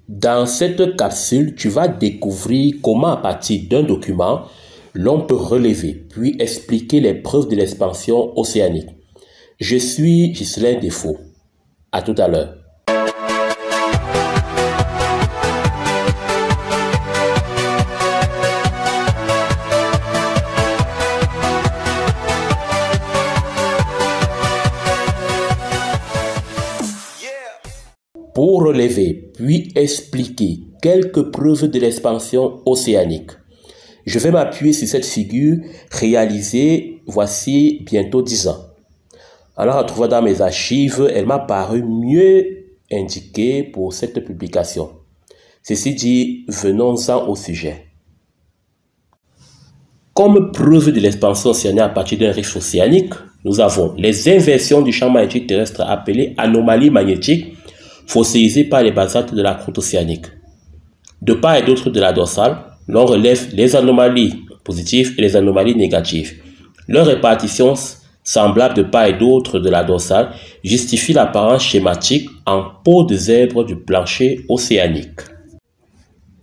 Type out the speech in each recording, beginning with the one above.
Dans cette capsule, tu vas découvrir comment à partir d'un document, l'on peut relever puis expliquer les preuves de l'expansion océanique. Je suis Ghislain Defoe. À tout à l'heure. Pour relever puis expliquer quelques preuves de l'expansion océanique, je vais m'appuyer sur cette figure réalisée voici bientôt 10 ans. En la retrouvant dans mes archives, elle m'a paru mieux indiquée pour cette publication. Ceci dit, venons-en au sujet. Comme preuve de l'expansion océanique à partir d'un rift océanique, nous avons les inversions du champ magnétique terrestre appelées anomalies magnétiques fossilisées par les basaltes de la croûte océanique. De part et d'autre de la dorsale, l'on relève les anomalies positives et les anomalies négatives. Leur répartition semblable de part et d'autre de la dorsale justifie l'apparence schématique en peau de zèbre du plancher océanique.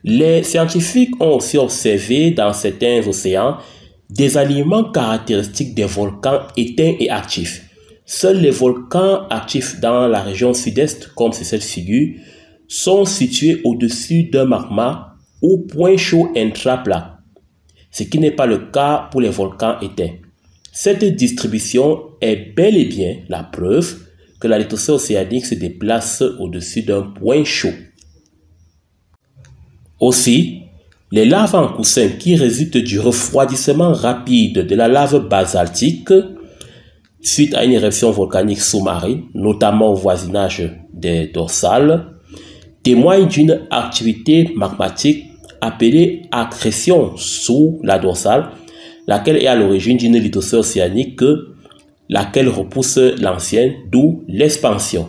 Les scientifiques ont aussi observé dans certains océans des alignements caractéristiques des volcans éteints et actifs. Seuls les volcans actifs dans la région sud-est, comme c'est cette figure, sont situés au-dessus d'un magma ou point chaud intraplat, ce qui n'est pas le cas pour les volcans éteints. Cette distribution est bel et bien la preuve que la lithosphère océanique se déplace au-dessus d'un point chaud. Aussi, les laves en coussin qui résultent du refroidissement rapide de la lave basaltique suite à une éruption volcanique sous-marine, notamment au voisinage des dorsales, témoignent d'une activité magmatique appelée accrétion sous la dorsale, laquelle est à l'origine d'une lithosphère océanique laquelle repousse l'ancienne, d'où l'expansion.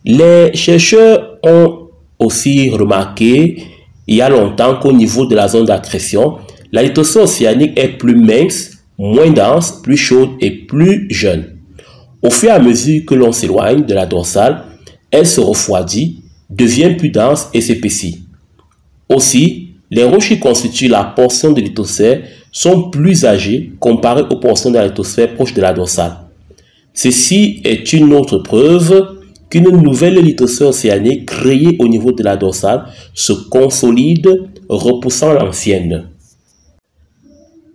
Les chercheurs ont aussi remarqué il y a longtemps qu'au niveau de la zone d'accrétion, la lithosphère océanique est plus mince, moins dense, plus chaude et plus jeune. Au fur et à mesure que l'on s'éloigne de la dorsale, elle se refroidit, devient plus dense et s'épaissit. Aussi, les roches qui constituent la portion de lithosphère sont plus âgées comparées aux portions de la lithosphère proches de la dorsale. Ceci est une autre preuve qu'une nouvelle lithosphère océanique créée au niveau de la dorsale se consolide, repoussant l'ancienne.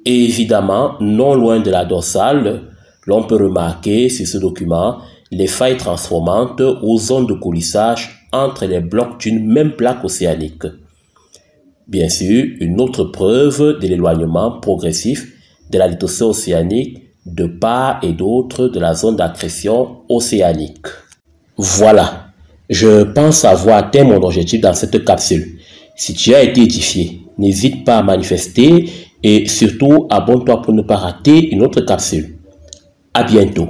Et évidemment, non loin de la dorsale, l'on peut remarquer sur ce document les failles transformantes aux zones de coulissage entre les blocs d'une même plaque océanique. Bien sûr, une autre preuve de l'éloignement progressif de la lithosphère océanique de part et d'autre de la zone d'accrétion océanique. Voilà, je pense avoir atteint mon objectif dans cette capsule. Si tu as été édifié, n'hésite pas à manifester et surtout abonne-toi pour ne pas rater une autre capsule. À bientôt.